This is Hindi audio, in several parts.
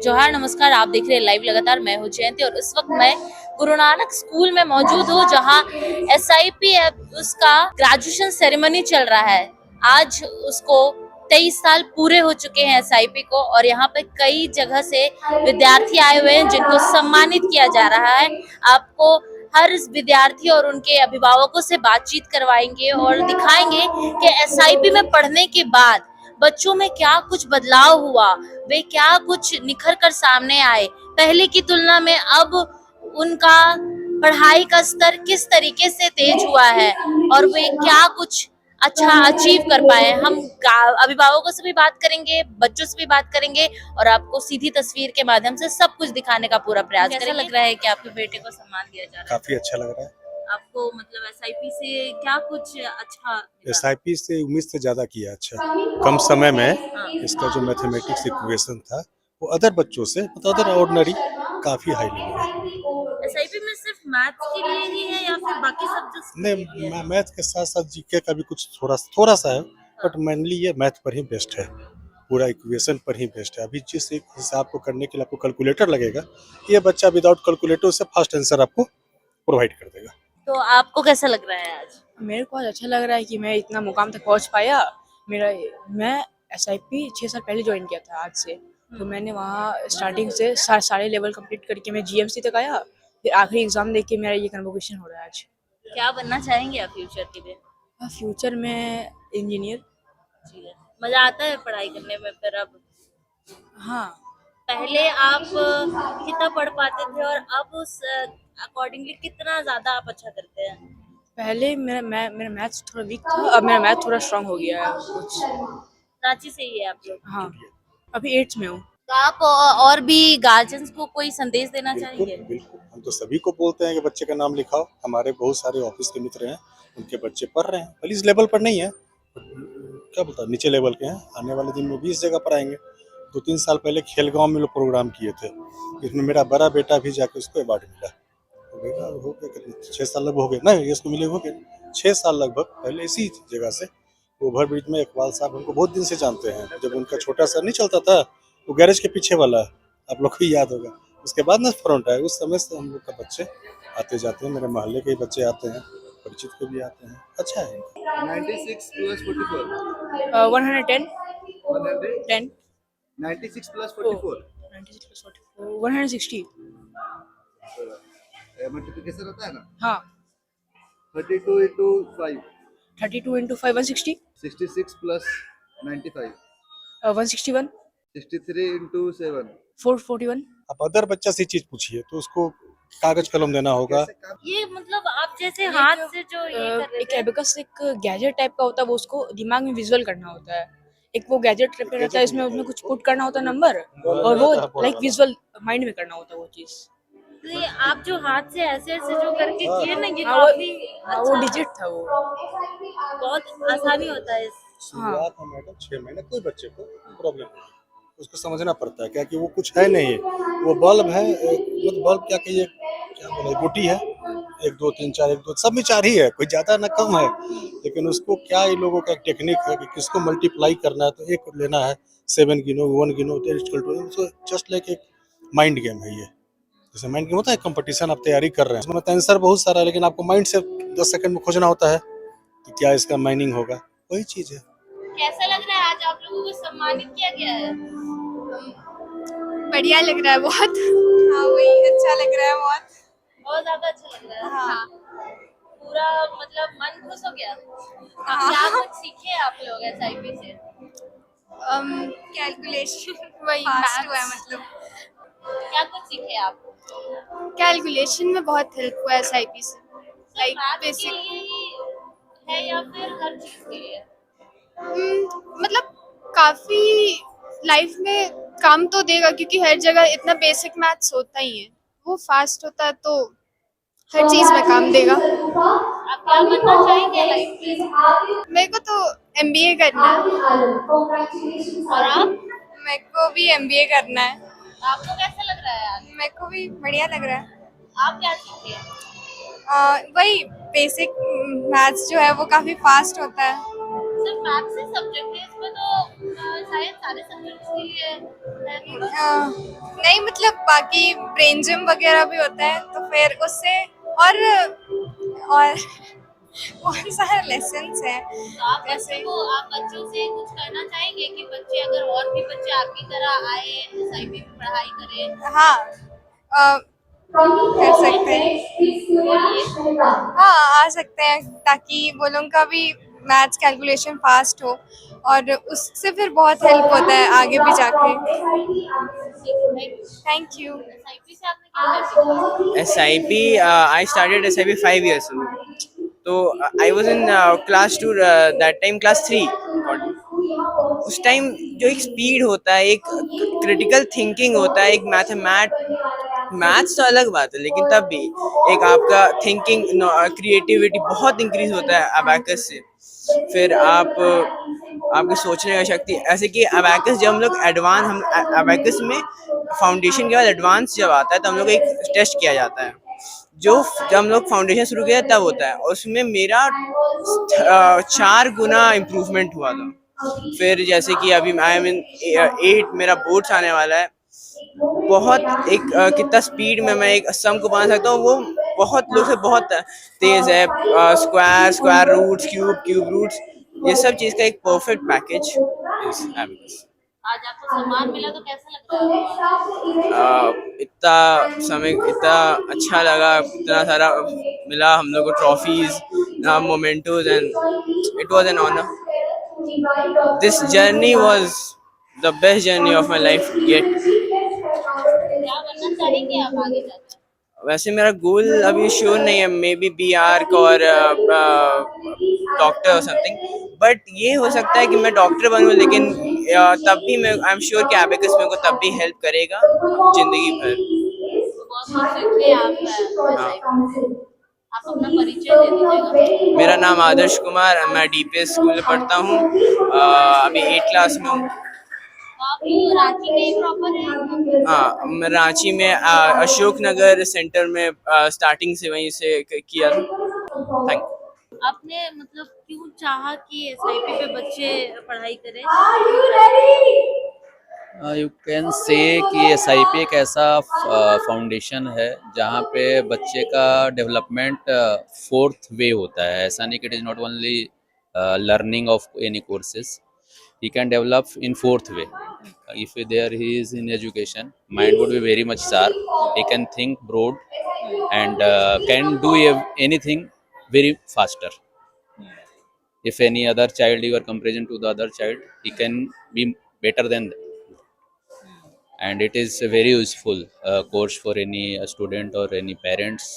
जोहार नमस्कार, आप देख रहे हैं लाइव लगातार। मैं हूं जयंती और इस वक्त मैं गुरु नानक स्कूल में मौजूद हूं, जहां एसआईपी उसका ग्रेजुएशन सेरेमनी चल रहा है। आज उसको 23 साल पूरे हो चुके हैं एसआईपी को, और यहाँ पे कई जगह से विद्यार्थी आए हुए हैं जिनको सम्मानित किया जा रहा है। आपको हर विद्यार्थी और उनके अभिभावकों से बातचीत करवाएंगे और दिखाएंगे कि एसआईपी में पढ़ने के बाद बच्चों में क्या कुछ बदलाव हुआ, वे क्या कुछ निखर कर सामने आए, पहले की तुलना में अब उनका पढ़ाई का स्तर किस तरीके से तेज हुआ है और वे क्या कुछ अच्छा अचीव कर पाए। हम अभिभावकों से भी बात करेंगे, बच्चों से भी बात करेंगे और आपको सीधी तस्वीर के माध्यम से सब कुछ दिखाने का पूरा प्रयास करेंगे। कैसा लग रहा है कि आपके बेटे को सम्मान दिया जा रहा है? काफी अच्छा लग रहा है। आपको मतलब एसआईपी से क्या कुछ अच्छा? एसआईपी से उम्मीद से ज्यादा किया अच्छा। कम समय में इसका जो मैथमेटिक्स इक्वेशन था वो अदर बच्चों से मतलब अदर ऑर्डिनरी काफी हाई लेवल है। एसआईपी में सिर्फ मैथ्स के लिए ही है या फिर बाकी सब्जेक्ट्स के लिए भी है? नहीं, मैथ के साथ साथ जीके का भी कुछ थोड़ा सा है, बट मेनली ये मैथ पर ही बेस्ट है, पूरा इक्वेशन पर ही बेस्ट है। अभी जिस एक हिसाब को करने के लिए आपको कैलकुलेटर लगेगा, ये बच्चा विदाउट कैलकुलेटर से फास्ट आंसर आपको प्रोवाइड कर देगा। तो आपको कैसा लग रहा है आज? मेरे को आज अच्छा लग रहा है कि मैं इतना मुकाम तक पहुंच पाया। मैं एसआईपी 6 साल पहले ज्वाइन किया था आज से। तो मैंने वहाँ स्टार्टिंग से सारे लेवल कंप्लीट करके मैं जीएमसी तक आया, फिर आखिरी एग्जाम देके मेरा ये कन्वोकेशन हो रहा है आज। क्या बनना चाहेंगे आप फ्यूचर के लिए? फ्यूचर में इंजीनियर। ठीक है, मजा आता है पढ़ाई करने में फिर अब? हाँ, पहले आप कितना पढ़ पाते थे और अब उस अकॉर्डिंगली कितना ज्यादा आप अच्छा करते हैं? पहले मेरा मैथ्स थोड़ा वीक था, अब मेरा मैथ थोड़ा स्ट्रांग हो गया है कुछ। रांची से ही है आप लोग? हाँ, अभी 8th में हूँ। तो आप और भी गार्जियंस को कोई संदेश देना चाहेंगे? बिल्कुल, हम तो सभी को बोलते हैं कि बच्चे का नाम लिखाओ। हमारे बहुत सारे ऑफिस के मित्र हैं, उनके बच्चे पढ़ रहे हैं, भले इस लेवल पर नहीं है, क्या बोलता है, नीचे लेवल के हैं। आने वाले दिन में भी इस जगह पर आएंगे। 2-3 साल पहले खेलगांव में लोग प्रोग्राम किए थे, इसमें मेरा बड़ा बेटा भी जाके उसको अवार्ड मिला। हो गया कितने 6 साल लगभग हो गए ना, इसको मिले हो गए 6 साल लगभग पहले इसी जगह से। ओवर ब्रिज में इकबाल साहब हमको बहुत दिन से जानते हैं, जब उनका छोटा सा नहीं चलता था, वो गैरेज के पीछे वाला है, आप लोग को याद होगा। उसके बाद ना फ्रंट है, उस समय से हम लोग का बच्चे आते जाते हैं, मेरे मोहल्ले के ही बच्चे आते हैं, परिचित के भी आते हैं। अच्छा है। 96 plus 44. 110 100. 10 96 plus 44. 96 plus 44 160। मल्टीप्लिकेशन होता है ना? हाँ, 32 into 5. 32 into 5 160। 66 plus 95. 161। 63 into 7. 441। आप अदर बच्चा से चीज पूछिए तो उसको कागज कलम देना होगा। ये मतलब आप जैसे हाथ से जो ये कर रहे एक थे, एबेकस एक गैजेट टाइप का होता है, वो उसको दिमाग में विजुअल करना होता है। एक वो गैजेट टाइप का रहता है, इसमें उसमें कुछ पुट करना होता है नंबर, और वो लाइक विजुअल माइंड में करना होता है वो चीज। तो ये आप जो हाथ से ऐसे ऐसे जो करके किए ना, ये हाँ, वो काफी वो डिजिट था वो। बहुत आसानी होता है। शुरुआत में मैडम 6 महीने कोई बच्चे को प्रॉब्लम नहीं, उसको समझना पड़ता है क्या कि वो कुछ है नहीं, वो बल्ब है, मतलब बल्ब क्या कहिए, क्या बोले, गोटी है, 1 2 3 4, 1 2 सब में 4 ही है, कोई ज्यादा ना कम है। लेकिन उसको क्या, इन लोगों का एक टेक्निक है कि किसको मल्टीप्लाई करना है, तो एक लेना है, 7 गिनो 1 गिनो तो जस्ट लाइक एक माइंड गेम है ये। जैसे माइंड गेम होता है, कंपटीशन आप तैयारी कर रहे हैं, उसमें आंसर बहुत सारा है, लेकिन आपको माइंड से 10 सेकंड में खोजना होता है कि क्या इसका माइनिंग होगा, वही चीज है। कैसा लग रहा है आज आप लोगों को सम्मानित किया गया है? बढ़िया लग रहा है बहुत। हाँ, वही अच्छा लग रहा है बहुत। बहुत ज्यादा अच्छा लग रहा है। हाँ। पूरा मतलब मन खुश हो गया। हाँ। क्या कुछ सीखे आप लोग एसआईपी से? कैलकुलेशन वही फास्ट हुआ है, मतलब क्या कुछ सीखे आप? कैलकुलेशन में बहुत हेल्प हुआ है एसआईपी से। लाइक मैथ्स के बेसिक लिए ही है या फिर हर चीज के लिए? मतलब काफी लाइफ में काम तो देगा, क्योंकि हर जगह इतना बेसिक मैथ्स होता ही है, वो फास्ट होता है तो हर चीज में काम देगा। आप क्या बनना चाहेंगे लाइफ में? मेरे को तो एमबीए करना है। और आप? मेरे को भी एमबीए करना है। आपको कैसा लग रहा है आज? मेरे को भी बढ़िया लग रहा है। आप क्या सीखे? वही बेसिक मैथ्स जो है वो काफी फास्ट होता है, सिर्फ मैथ्स ही सब्जेक्ट है, इसमें तो शायद सारे सब्जेक्ट्स के लिए है थोड़ा। नहीं मतलब बाकी ब्रेन जिम वगैरह भी होता है तो फिर उससे और बहुत सारे लेसन्स हैं तो आप बच्चों से कुछ कहना चाहेंगे कि बच्चे अगर और भी बच्चे आपकी तरह आए एसआईपी में पढ़ाई करें? हाँ कर सकते हैं हाँ आ सकते हैं ताकि वो लोगों का भी मैथ्स कैलकुलेशन फास्ट हो और उससे फिर बहुत हेल्प होता है आगे भी जाके थैंक यू एसआईपी से आपने क्या सीखा? SIP, I started SIP 5 years ago. तो I was in class 2, that time class 3. उस टाइम जो एक स्पीड होता है, एक क्रिटिकल थिंकिंग होता है, एक मैथ्स तो अलग बात है, लेकिन तब भी एक आपका थिंकिंग क्रिएटिविटी बहुत इंक्रीज होता है अबैकस से। फिर आपकी सोचने की शक्ति, ऐसे कि अबैकस जब हम लोग हम अबैकस में फाउंडेशन के बाद एडवांस जब आता है तो हम लोग एक टेस्ट किया जाता है, जो जब हम लोग फाउंडेशन शुरू किया तब होता है, और उसमें मेरा 4 गुना इम्प्रूवमेंट हुआ था। फिर जैसे कि अभी आई एम इन 8, मेरा बोर्ड्स आने वाला है, बहुत एक कितना स्पीड में मैं एक सम को बना सकता हूँ, वो बहुत लोग से बहुत तेज है। स्क्वायर रूट्स, क्यूब रूट्स, ये सब चीज़ का एक परफेक्ट पैकेज इस एबेकस। आज आपको सम्मान मिला तो कैसा लग रहा है? इतना अच्छा लगा, इतना सारा मिला हम लोग को, trophies, mementos, and it was an honour. This journey was the best journey of my life yet. क्या बनना चाहेंगे आप आगे जाकर? वैसे मेरा गोल अभी श्योर नहीं है, मे बी BArch और डॉक्टर और समथिंग, बट ये हो सकता है कि मैं डॉक्टर बनूं, लेकिन तब भी मैं आई एम श्योर कि एबेकस मेरे को तब भी हेल्प करेगा जिंदगी भर। बहुत कुछ सीखे आप अपना परिचय दे दीजिएगा। मेरा नाम आदर्श कुमार, मैं DPS स्कूल में पढ़ता हूँ, अभी 8 क्लास में हूँ। तो आप रांची में ही प्रॉपर है? हाँ, मैं रांची में अशोक नगर सेंटर में स्टार्टिंग से वहीं से किया था। Thank you. आपने मतलब क्यों चाहा कि एसआईपी पे बच्चे पढ़ाई करें? यू कैन से कि SIP एक ऐसा फाउंडेशन है जहाँ पे बच्चे का डेवलपमेंट 4th वे होता है। ऐसा नहीं कि it is not only learning of any courses, he can develop in 4th way. If there he is in education, mind would be very much sharp, he can think broad and can do anything very faster. If any other child you are comparison to the other child, he can be better than them. And it is a very useful course for any student or any parents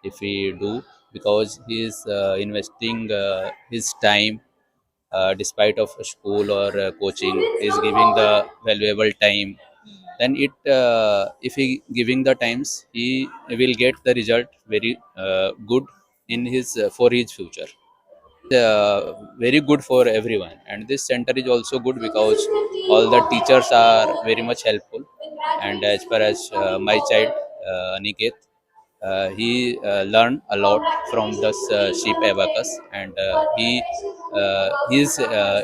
if he do, because he is investing his time despite of school or coaching, is giving the valuable time. Then if he giving the times, he will get the result very good in his for his future. Very good for everyone, and this center is also good because all the teachers are very much helpful. And as far as my child Aniket, he learned a lot from this sheep abacus, and he is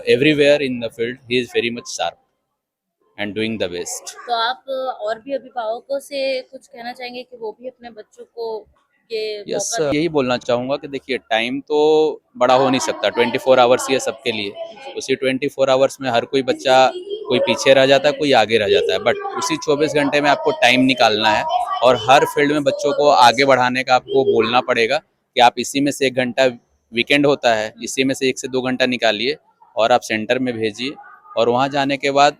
everywhere in the field. He is very much sharp and doing the best. तो आप और भी अभिभावकों से कुछ कहना चाहेंगे कि वो भी अपने बच्चों को ये यस, मौका दें? यही बोलना चाहूँगा कि देखिए, टाइम तो बड़ा हो नहीं सकता, 24 आवर्स ही है सबके लिए। उसी 24 आवर्स में हर कोई बच्चा, कोई पीछे रह जाता है, कोई आगे रह जाता है, बट उसी 24 घंटे में आपको टाइम निकालना है और हर फील्ड में बच्चों को आगे बढ़ाने का आपको बोलना पड़ेगा कि आप इसी में से 1 घंटा, वीकेंड होता है, इसी में से 1 से 2 घंटा निकालिए और आप सेंटर में भेजिए। और वहाँ जाने के बाद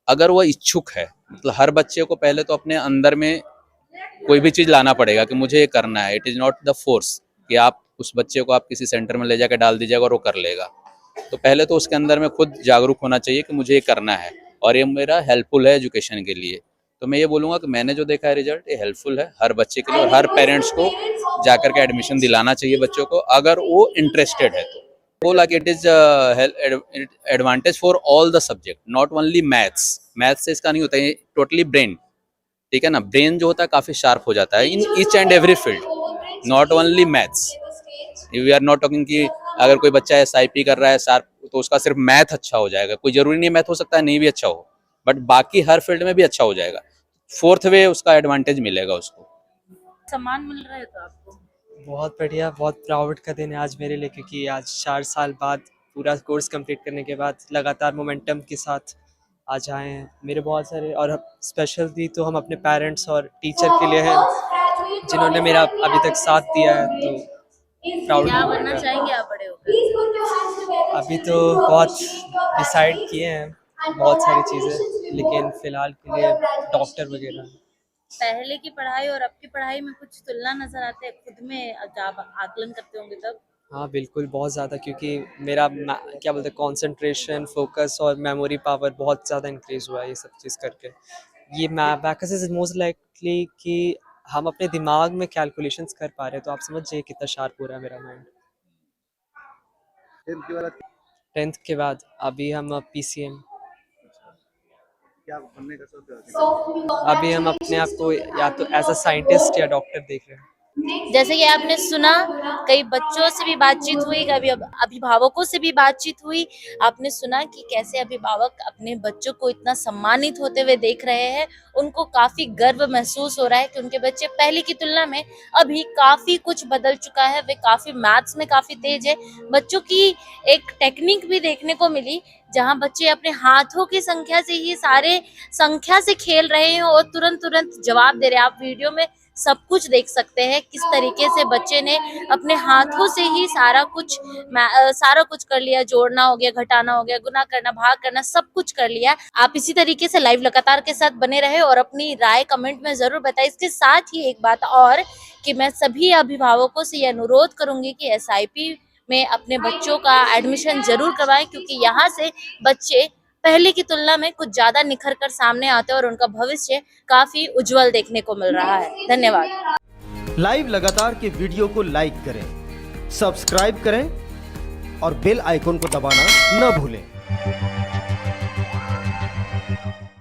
अगर वो इच्छुक है, मतलब हर बच्चे को पहले तो अपने अंदर में कोई भी चीज़ लाना पड़ेगा कि मुझे ये करना है। It is not the force कि आप उस बच्चे को आप किसी सेंटर में ले जाकर डाल दीजिएगा और वो कर लेगा। तो पहले तो उसके अंदर में खुद जागरूक होना चाहिए कि मुझे ये करना है और ये मेरा हेल्पफुल है एजुकेशन के लिए। तो मैं ये बोलूँगा कि मैंने जो देखा है रिजल्ट, ये हेल्पफुल है हर बच्चे के लिए, और हर पेरेंट्स को जाकर के एडमिशन दिलाना चाहिए बच्चों को, अगर वो इंटरेस्टेड है तो। बोला कि it is advantage for all the subject, not only maths. Maths से इसका नहीं होता है, टोटली ब्रेन, ठीक है ना। ब्रेन जो होता है काफ़ी शार्प हो जाता है in each and every field, not only maths. We are not talking कि अगर कोई बच्चा SIP कर रहा है शार्प, तो उसका सिर्फ मैथ अच्छा हो जाएगा, कोई जरूरी नहीं मैथ हो सकता है नहीं भी अच्छा हो, बट बाकी हर फील्ड में भी अच्छा हो जाएगा। 4th वे उसका एडवांटेज मिलेगा उसको। सम्मान मिल रहा है तो आपको? बहुत बढ़िया, बहुत प्राउड का दिन है आज मेरे लिए, क्योंकि आज 4 साल बाद पूरा कोर्स कंप्लीट करने के बाद लगातार मोमेंटम के साथ आज आए हैं। मेरे बहुत सारे और स्पेशली तो हम अपने पेरेंट्स और टीचर के लिए हैं जिन्होंने मेरा अभी तक साथ दिया है, तो प्राउड क्या मोमेंट बनना है। चाहेंगे आप बड़े होकर? अभी तो बहुत डिसाइड किए हैं बहुत सारी चीज़ें, लेकिन फ़िलहाल के लिए डॉक्टर वगैरह। पहले की पढ़ाई और अब की पढ़ाई में कुछ तुलना नजर आते हैं खुद में, जब आप आकलन करते होंगे तब? हाँ बिल्कुल, बहुत ज़्यादा, क्योंकि मेरा क्या बोलते हैं कंसंट्रेशन, फोकस और मेमोरी पावर बहुत ज़्यादा इंक्रीज़ हुआ है ये सब चीज़ करके। ये बैकस इज मोस्ट लाइकली कि हम अपने दिमाग में कैलकुलेशंस कर पा रहे हैं, तो आप समझ जाइए कितना शार्प हो रहा है मेरा माइंड। 10th के बाद 10th के बाद अभी हम PCM, क्या बनने का सोच रहे हो? अभी हम अपने आप को या तो एज अ साइंटिस्ट या डॉक्टर देख रहे हैं। जैसे कि आपने सुना, कई बच्चों से भी बातचीत हुई, कभी अभिभावकों से भी बातचीत हुई। आपने सुना कि कैसे अभिभावक अपने बच्चों को इतना सम्मानित होते हुए देख रहे हैं। उनको काफी गर्व महसूस हो रहा है कि उनके बच्चे पहले की तुलना में अभी काफी कुछ बदल चुका है। वे काफी मैथ्स में काफी तेज है। बच्चों की एक टेक्निक भी देखने को मिली, जहां बच्चे अपने हाथों की संख्या से ही सारे संख्या से खेल रहे हैं और तुरंत जवाब दे रहे हैं। आप वीडियो में सब कुछ देख सकते हैं किस तरीके से बच्चे ने अपने हाथों से ही सारा कुछ कर लिया। जोड़ना हो गया, घटाना हो गया, गुना करना, भाग करना, सब कुछ कर लिया। आप इसी तरीके से लाइव लगातार के साथ बने रहे और अपनी राय कमेंट में जरूर बताएं। इसके साथ ही एक बात और कि मैं सभी अभिभावकों से यह अनुरोध करूंगी कि SIP में अपने बच्चों का एडमिशन जरूर करवाएं, क्योंकि यहाँ से बच्चे पहले की तुलना में कुछ ज्यादा निखर कर सामने आते हैं और उनका भविष्य काफी उज्जवल देखने को मिल रहा है। धन्यवाद। लाइव लगातार के वीडियो को लाइक करें, सब्सक्राइब करें और बेल आइकन को दबाना न भूलें।